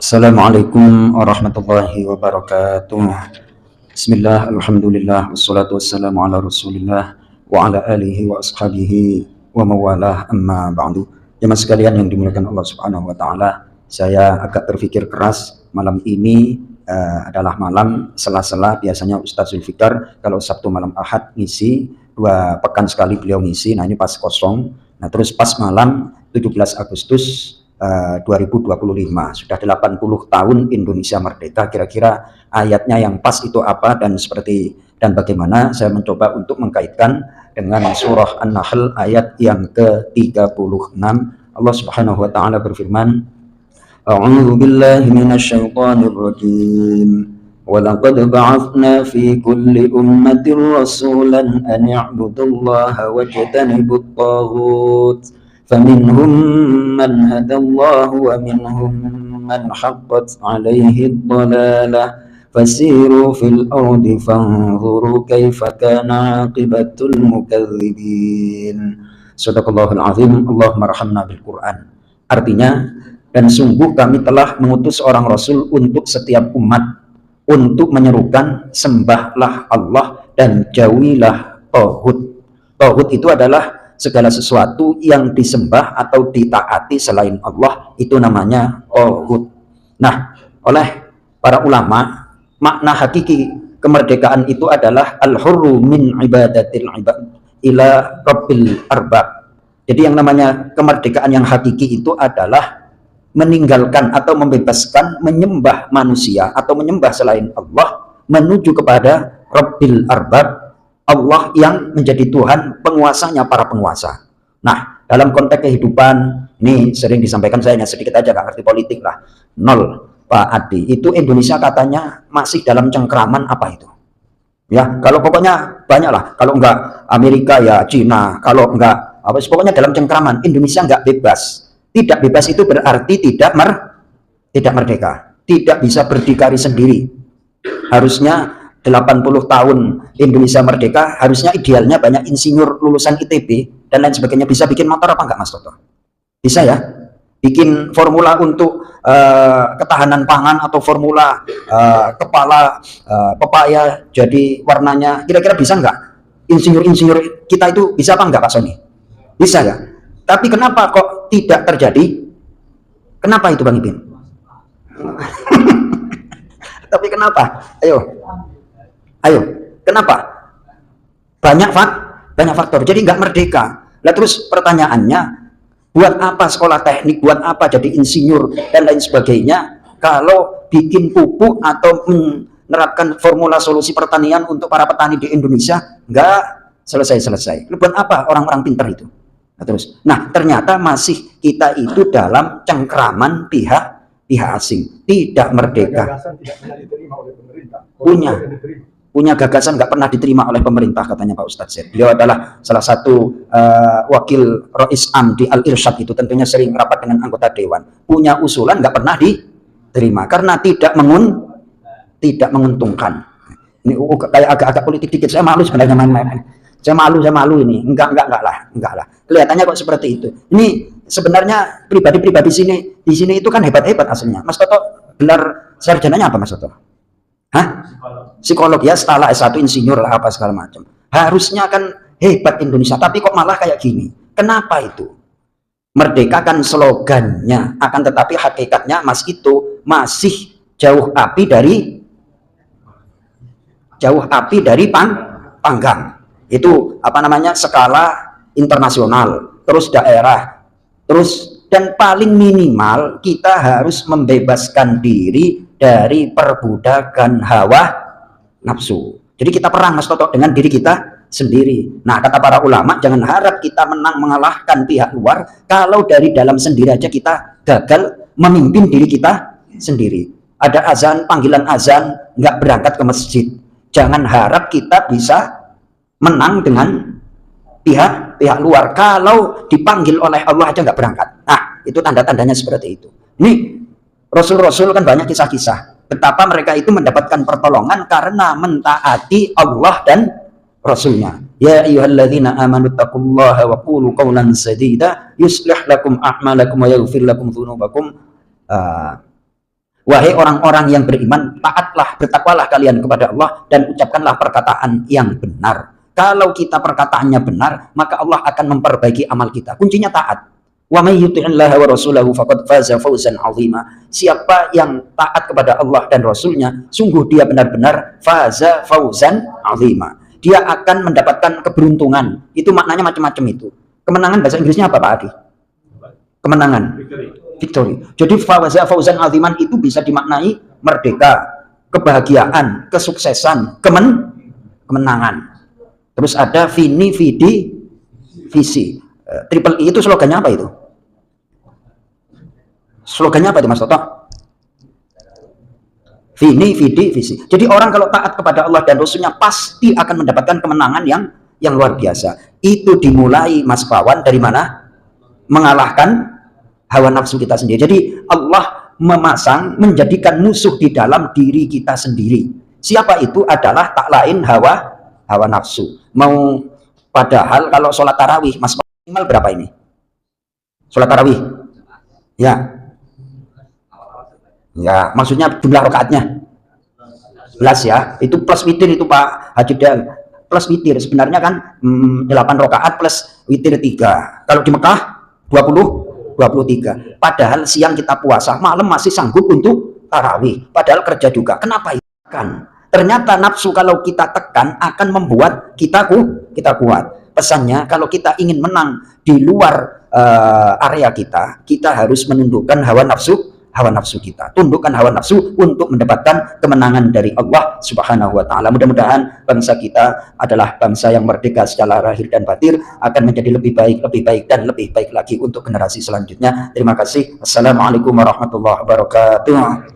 Assalamualaikum warahmatullahi wabarakatuh. Bismillah, alhamdulillah, wassalatu wassalamu ala rasulillah wa ala alihi wa ashabihi wa mawalah, amma ba'du. Jemaah sekalian yang dimuliakan Allah subhanahu wa ta'ala, saya agak berpikir keras. Malam ini adalah malam sela-sela. Biasanya Ustaz Zulfikar kalau Sabtu malam Ahad ngisi, 2 pekan sekali beliau ngisi. Nah ini pas kosong. Nah terus pas malam 17 Agustus 2025, sudah 80 tahun Indonesia merdeka. Kira-kira ayatnya yang pas itu apa dan bagaimana? Saya mencoba untuk mengkaitkan dengan surah An-Nahl ayat yang ke-36. Allah Subhanahu wa taala berfirman, A'udzu billahi minasyaitonir rajim. Wa laqad ba'atsna fi kulli ummatin rasulan an i'budullaha wajtanibut taghut. فمنهم من هدى الله ومنهم من حقت عليه الضلالة فسيروا في الأرض فانظروا كيف كان عاقبة المكذبين. Sadaqallahul azim. Allahumma arhamna bil Quran. Artinya, dan sungguh kami telah mengutus seorang rasul untuk setiap umat untuk menyerukan sembahlah Allah dan jauhilah tauhid. Tauhid itu adalah segala sesuatu yang disembah atau ditaati selain Allah, itu namanya tauhid. Nah, oleh para ulama, makna hakiki kemerdekaan itu adalah al-hurru min ibadatil ibad ila rabbil arbab. Jadi yang namanya kemerdekaan yang hakiki itu adalah meninggalkan atau membebaskan menyembah manusia atau menyembah selain Allah menuju kepada rabbil arbab, Allah yang menjadi Tuhan, penguasanya para penguasa. Nah, dalam konteks kehidupan, ini sering disampaikan, saya hanya sedikit aja, gak ngerti politik lah. Nol, Pak Adi. Itu Indonesia katanya masih dalam cengkraman apa itu? Ya, kalau pokoknya banyak lah. Kalau enggak Amerika ya Cina. Kalau enggak, pokoknya dalam cengkraman. Indonesia enggak bebas. Tidak bebas itu berarti tidak merdeka. Tidak bisa berdikari sendiri. Harusnya 80 tahun Indonesia merdeka, harusnya idealnya banyak insinyur lulusan ITB dan lain sebagainya. Bisa bikin motor apa enggak, Mas Toto? Bisa ya? Bikin formula untuk ketahanan pangan atau formula kepala pepaya jadi warnanya, kira-kira bisa enggak? Insinyur-insinyur kita itu bisa apa enggak, Pak Sony? Bisa ya? Tapi kenapa kok tidak terjadi? Kenapa itu, Bang Ipin? Tapi kenapa? Ayo, kenapa? Banyak faktor. Jadi nggak merdeka. Lah terus pertanyaannya, buat apa sekolah teknik? Buat apa jadi insinyur dan lain sebagainya? Kalau bikin pupuk atau menerapkan formula solusi pertanian untuk para petani di Indonesia nggak selesai. Buat apa orang-orang pintar itu? Nah ternyata masih kita itu dalam cengkraman pihak asing, tidak merdeka. Punya gagasan nggak pernah diterima oleh pemerintah, katanya Pak Ustadz Zaid. Beliau adalah salah satu wakil Rais Am di Al-Irsyad, itu tentunya sering rapat dengan anggota dewan. Punya usulan nggak pernah diterima karena tidak menguntungkan. Ini kayak agak-agak politik dikit. Saya malu sebenarnya main-main. Saya malu ini. Enggak lah. Kelihatannya kok seperti itu. Ini sebenarnya pribadi di sini itu kan hebat-hebat aslinya. Mas Toto gelar sarjananya apa, Mas Toto? Hah? Psikolog ya, setelah S1 insinyur lah apa segala macam. Harusnya kan hebat Indonesia, tapi kok malah kayak gini. Kenapa itu? Merdeka kan slogannya, akan tetapi hakikatnya Mas itu masih jauh api dari panggang. Itu apa namanya? Skala internasional, terus daerah, dan paling minimal kita harus membebaskan diri dari perbudakan hawa nafsu. Jadi kita perang, Mas Toto, dengan diri kita sendiri. Nah, kata para ulama, jangan harap kita menang mengalahkan pihak luar kalau dari dalam sendiri aja kita gagal memimpin diri kita sendiri. Ada azan, panggilan azan, nggak berangkat ke masjid. Jangan harap kita bisa menang dengan pihak luar kalau dipanggil oleh Allah aja nggak berangkat. Nah, itu tanda-tandanya seperti itu. Ini Rasul-Rasul kan banyak kisah-kisah betapa mereka itu mendapatkan pertolongan karena mentaati Allah dan Rasulnya. Ya ayyuhalladzina amanu taqullaha wa qulu qawlan sadida yuslih lakum a'malakum wa yaghfir lakum dzunubakum Wahai orang-orang yang beriman, taatlah, bertakwalah kalian kepada Allah dan ucapkanlah perkataan yang benar. Kalau kita perkataannya benar, maka Allah akan memperbaiki amal kita. Kuncinya taat. Wa may yuti'illaha wa rasulahu faqad faza fawzan 'azima. Siapa yang taat kepada Allah dan Rasulnya, sungguh dia benar-benar faza fawzan 'azima. Dia akan mendapatkan keberuntungan. Itu maknanya macam-macam itu. Kemenangan bahasa Inggrisnya apa, Pak Adi? Kemenangan. Victory. Jadi fauzan aziman itu bisa dimaknai merdeka, kebahagiaan, kesuksesan, kemenangan. Terus ada vini, vidi, visi. Triple I itu slogannya apa itu? Slogannya apa itu, Mas Toto? Vini, vidi, visi. Jadi orang kalau taat kepada Allah dan Rasulnya pasti akan mendapatkan kemenangan yang luar biasa. Itu dimulai, Mas Pawan, dari mana? Mengalahkan hawa nafsu kita sendiri. Jadi Allah menjadikan musuh di dalam diri kita sendiri. Siapa itu? Adalah tak lain hawa nafsu. Padahal kalau sholat tarawih, Mas, minimal berapa ini? Sholat tarawih? Ya, maksudnya jumlah rakaatnya 11 ya. Itu plus witir itu Pak Haji Dal. Plus witir sebenarnya kan 8 rakaat plus witir 3. Kalau di Mekah 23. Padahal siang kita puasa, malam masih sanggup untuk tarawih. Padahal kerja juga. Kenapa itu? Ternyata nafsu kalau kita tekan akan membuat kita kuat. Pesannya kalau kita ingin menang di luar area kita harus menundukkan hawa nafsu kita. Tundukkan hawa nafsu untuk mendapatkan kemenangan dari Allah Subhanahu wa taala. Mudah-mudahan bangsa kita adalah bangsa yang merdeka secara lahir dan batin, akan menjadi lebih baik dan lebih baik lagi untuk generasi selanjutnya. Terima kasih. Assalamualaikum warahmatullahi wabarakatuh.